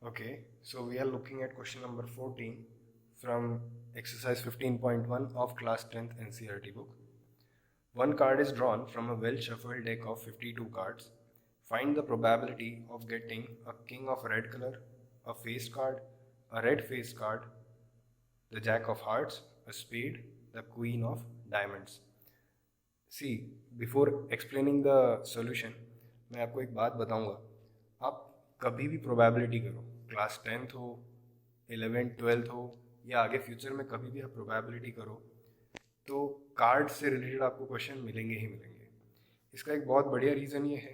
Okay, so we are looking at question number 14 from exercise 15.1 of class 10th NCERT book. One card is drawn from a well shuffled deck of 52 cards. Find the probability of getting a king of red color, a face card, a red face card, the jack of hearts, a spade, the queen of diamonds. See before explaining the solution मैं आपको एक बात बताऊंगा. आप कभी भी probability करो, class 10th हो, 11th 12th हो या आगे फ्यूचर में कभी भी आप प्रोबेबिलिटी करो तो कार्ड से रिलेटेड आपको क्वेश्चन मिलेंगे ही मिलेंगे. इसका एक बहुत बढ़िया रीज़न ये है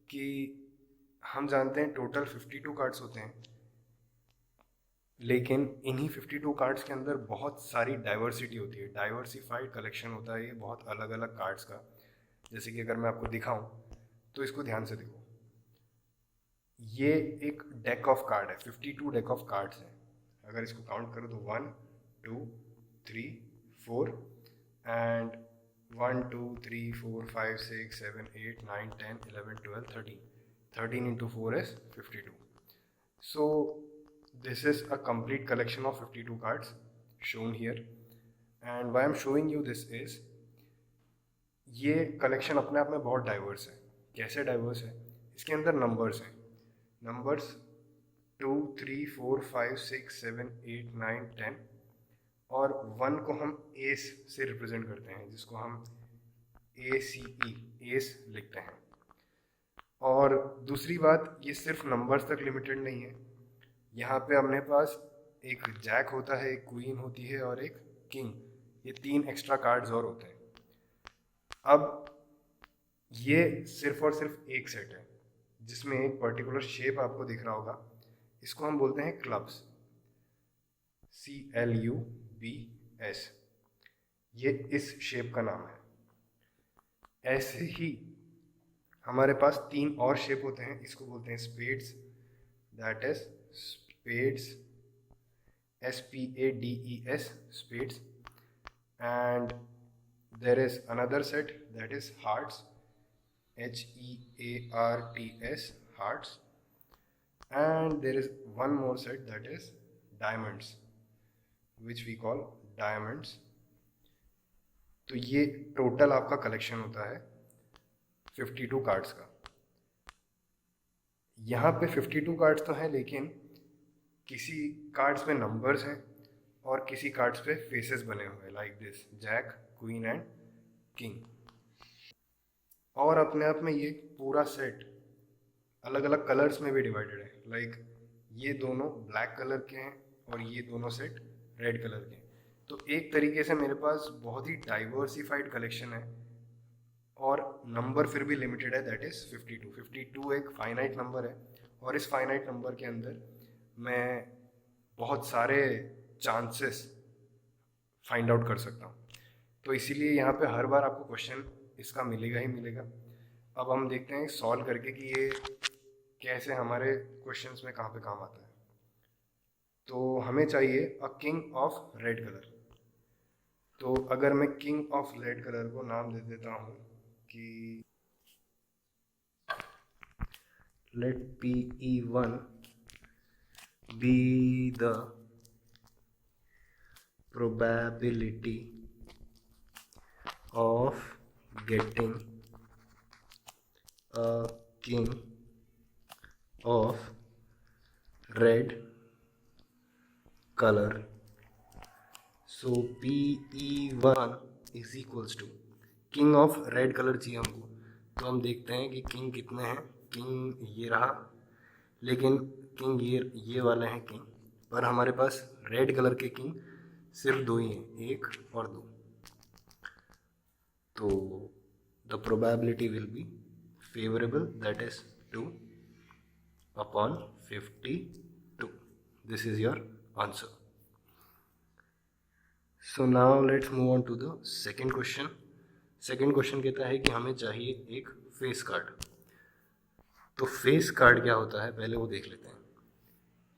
कि हम जानते हैं टोटल 52 कार्ड्स होते हैं, लेकिन इन्हीं 52 कार्ड्स के अंदर बहुत सारी डाइवर्सिटी होती है. डाइवर्सिफाइड कलेक्शन होता है ये बहुत अलग अलग कार्ड्स का. जैसे कि अगर मैं आपको दिखाऊं तो इसको ध्यान से देखो. ये एक डेक ऑफ कार्ड है, 52 डेक ऑफ कार्ड्स हैं. अगर इसको काउंट करो तो 1 2 3 4 and 1 2 3 4 5 6 7 8 9 10 11 12 13 into 4 is 52. So this is a complete collection of 52 cards shown here, and why I'm showing you this is ये कलेक्शन अपने आप में बहुत डाइवर्स है. कैसे डाइवर्स है? इसके अंदर नंबर्स हैं. नंबर्स 2 3 4 5 6 7 8 9 10 और 1 को हम एस से रिप्रेजेंट करते हैं, जिसको हम ACE एस लिखते हैं. और दूसरी बात, ये सिर्फ नंबर्स तक लिमिटेड नहीं है. यहाँ पे अपने पास एक जैक होता है, एक क्वीन होती है और एक किंग. ये 3 एक्स्ट्रा कार्ड्स और होते हैं. अब ये सिर्फ और सिर्फ एक सेट है जिसमें एक पर्टिकुलर शेप आपको दिख रहा होगा. इसको हम बोलते हैं क्लब्स, CLUBS. ये इस शेप का नाम है. ऐसे ही हमारे पास 3 और शेप होते हैं. इसको बोलते हैं spades, that is spades, SPADES, spades. And there is another set that is hearts, HEARTS, hearts. And there is one more set that is diamonds, which we call diamonds. तो ये टोटल आपका collection होता है 52 cards का. यहाँ पे 52 cards तो हैं, लेकिन किसी कार्ड्स में नंबर्स हैं और किसी कार्ड्स पे फेसेस बने हुए हैं, like this jack, queen and king. और अपने आप में ये पूरा सेट अलग अलग कलर्स में भी डिवाइडेड है. लाइक ये दोनों ब्लैक कलर के हैं और ये दोनों सेट रेड कलर के हैं. तो एक तरीके से मेरे पास बहुत ही डाइवर्सिफाइड कलेक्शन है और नंबर फिर भी लिमिटेड है, दैट इज़ 52. 52 एक फाइनाइट नंबर है और इस फाइनाइट नंबर के अंदर मैं बहुत सारे चांसेस फाइंड आउट कर सकता हूँ. तो इसीलिए यहाँ पे हर बार आपको क्वेश्चन इसका मिलेगा ही मिलेगा. अब हम देखते हैं सॉल्व करके कि ये कैसे हमारे क्वेश्चंस में कहाँ पे काम आता है. तो हमें चाहिए a king of red colour. तो अगर मैं किंग ऑफ रेड कलर को नाम दे देता हूँ कि late PE1 be the probability of getting a king of red color. So PE1 is equals to king of red color चाहिए हमको. तो हम देखते हैं कि किंग कितने हैं. किंग ये रहा, लेकिन किंग ये वाले हैं किंग, पर हमारे पास रेड कलर के किंग सिर्फ 2 ही हैं, 1 और 2. तो the probability will be favourable, that is 2 upon 52. This is your answer. So now let's move on to the second question. Second question कहता है कि हमें चाहिए एक फेस कार्ड. तो फेस कार्ड क्या होता है पहले वो देख लेते हैं.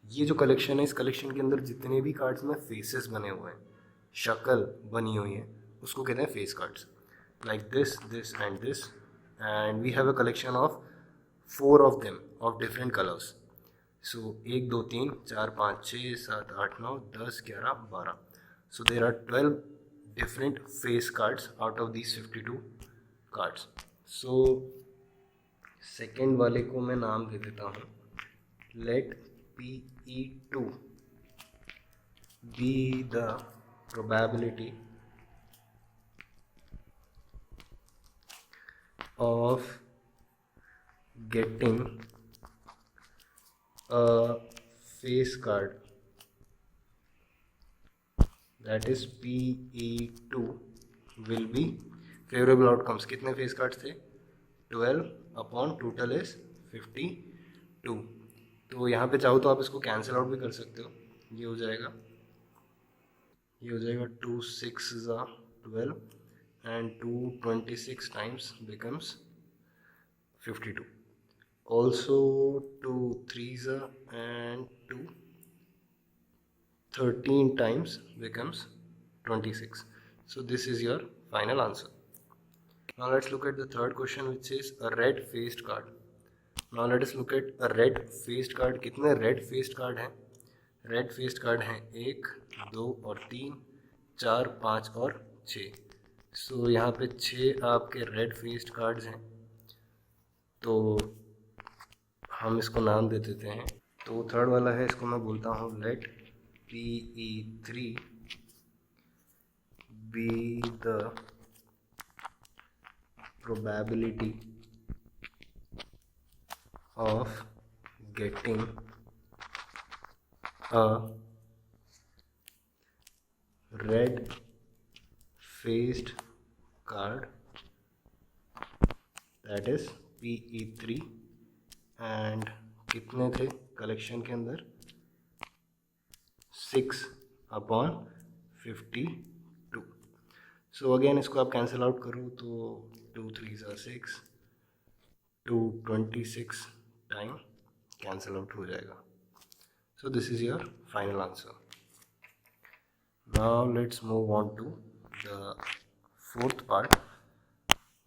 ये जो कलेक्शन है, इस कलेक्शन के अंदर जितने भी कार्ड्स में फेसेस बने हुए हैं, शक्ल बनी हुई है, उसको कहते हैं face cards. Like this, this and this, and we have a collection of 4 of them of different colors. सो 1 2 3 4 5 6 7 8 9 10 11 12. So there are 12 different face cards out of these 52 cards. So second वाले को मैं नाम दे देता हूँ, let PE2 be the probability of getting a face card, that is PE2 will be favorable outcomes. कितने face cards थे? 12 upon total is 52. तो यहाँ पे चाहो तो आप इसको कैंसिल आउट भी कर सकते हो. ये हो जाएगा 2 6 12 and 2 26 times becomes 52. Also 2 3 and 2 13 times becomes 26. So this is your final answer. Now let's look at the third question, which is a red faced card. Now let us look at a red faced card. कितने red faced card हैं? Red faced card हैं 1 2 और 3 4 5 और 6. So यहाँ पे 6 आपके red faced cards हैं. तो हम इसको नाम दे देते हैं. तो थर्ड वाला है, इसको मैं बोलता हूँ let PE3 be the probability of getting a red faced card, that is PE3. And कितने थे कलेक्शन के अंदर? 6 अपॉन 52. सो अगेन इसको आप कैंसिल आउट करो तो 2 3 6, 2 26 टाइम कैंसिल आउट हो जाएगा. So this is your final answer. Now let's move on to the fourth part,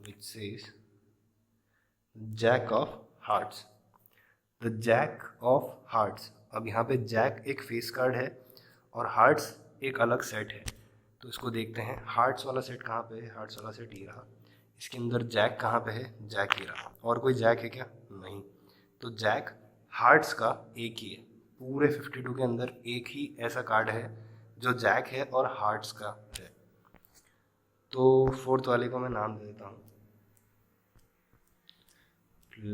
which says jack of hearts. The jack of hearts. अब यहाँ पे Jack एक फेस कार्ड है और हार्ट्स एक अलग सेट है. तो इसको देखते हैं, हार्ट्स वाला सेट कहाँ पे है? हार्ट्स वाला सेट ये रहा. इसके अंदर जैक कहाँ पे है? जैक ये रहा. और कोई जैक है क्या? नहीं. तो जैक हार्ट्स का एक ही है. पूरे 52 के अंदर एक ही ऐसा कार्ड है जो जैक है और हार्ट्स का है. तो फोर्थ वाले को मैं नाम दे देता हूँ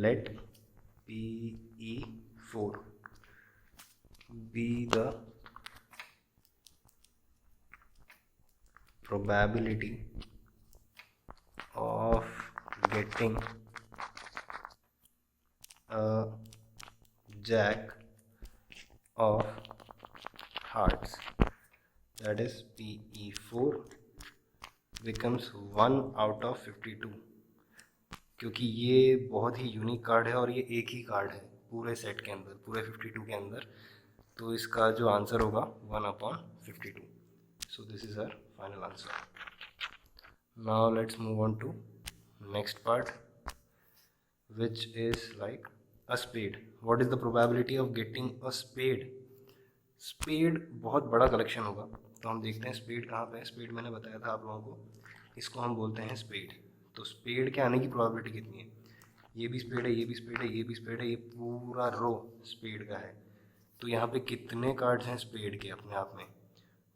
late PE4 be the probability of getting a jack of hearts, that is PE4 becomes 1 out of 52. क्योंकि ये बहुत ही यूनिक कार्ड है और ये एक ही कार्ड है पूरे सेट के अंदर, पूरे 52 के अंदर. तो इसका जो आंसर होगा 1 upon 52. So this is our final answer. Now let's move on to next part, which is like a spade. What is the probability of getting a spade? Spade बहुत बड़ा कलेक्शन होगा. तो हम देखते हैं स्पेड कहाँ पे है. स्पेड मैंने बताया था आप लोगों को, इसको हम बोलते हैं स्पेड. तो स्पेड के आने की प्रोबेबिलिटी कितनी है? ये भी स्पेड है, ये भी स्पेड है, ये भी स्पेड है, ये पूरा रो स्पेड का है. तो यहाँ पे कितने कार्ड्स हैं स्पेड के अपने आप में?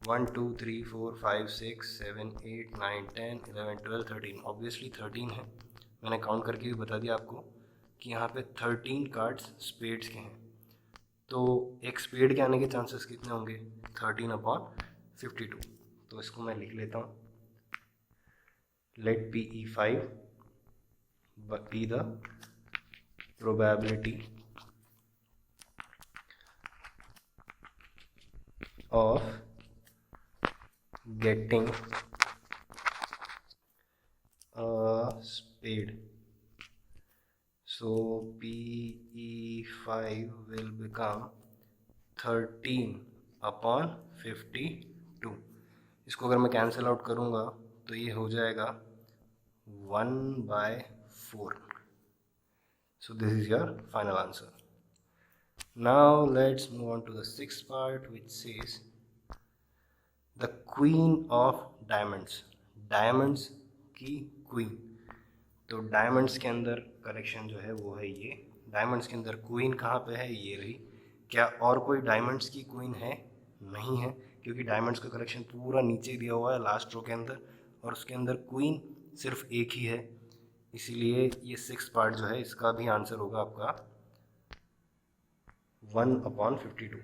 1 2 3 4 5 6 7 8 9 10 11 12 13. ऑब्वियसली 13 है. मैंने काउंट करके भी बता दिया आपको कि यहाँ पे 13 कार्ड्स स्पेड्स के हैं. तो एक स्पेड के आने के चांसेस कितने होंगे? 13 अपॉन 52. तो इसको मैं लिख लेता हूँ. Let PE5 be the probability of getting a spade. So PE5 will become 13 upon 52. इसको अगर मैं कैंसिल आउट करूँगा तो ये हो जाएगा 1/4. So this is your final answer. Now let's move on to the sixth part, which says the queen of diamonds. Diamonds की queen. तो डायमंड्स के अंदर कलेक्शन जो है वो है ये. डायमंड्स के अंदर क्वीन कहाँ पे है? ये रही. क्या और कोई डायमंड्स की क्वीन है? नहीं है, क्योंकि डायमंड्स का कलेक्शन पूरा नीचे दिया हुआ है लास्ट रो के अंदर, और उसके अंदर क्वीन सिर्फ एक ही है. इसीलिए ये सिक्स पार्ट जो है इसका भी आंसर होगा आपका 1/52.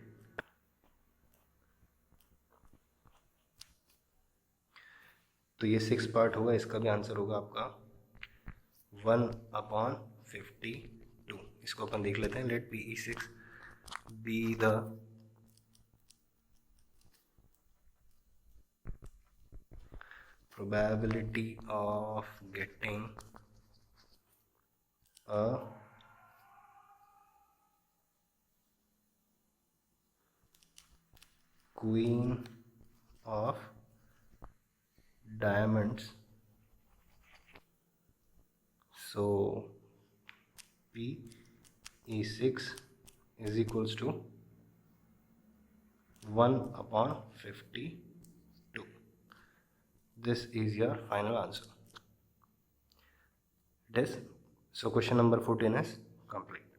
तो ये सिक्स पार्ट होगा, इसका भी आंसर होगा आपका 1/52. इसको अपन देख लेते हैं. Let PE6 be the probability of getting a queen of diamonds. So PE6 is equals to 1/52. This is your final answer. It is. So question number 14 is complete.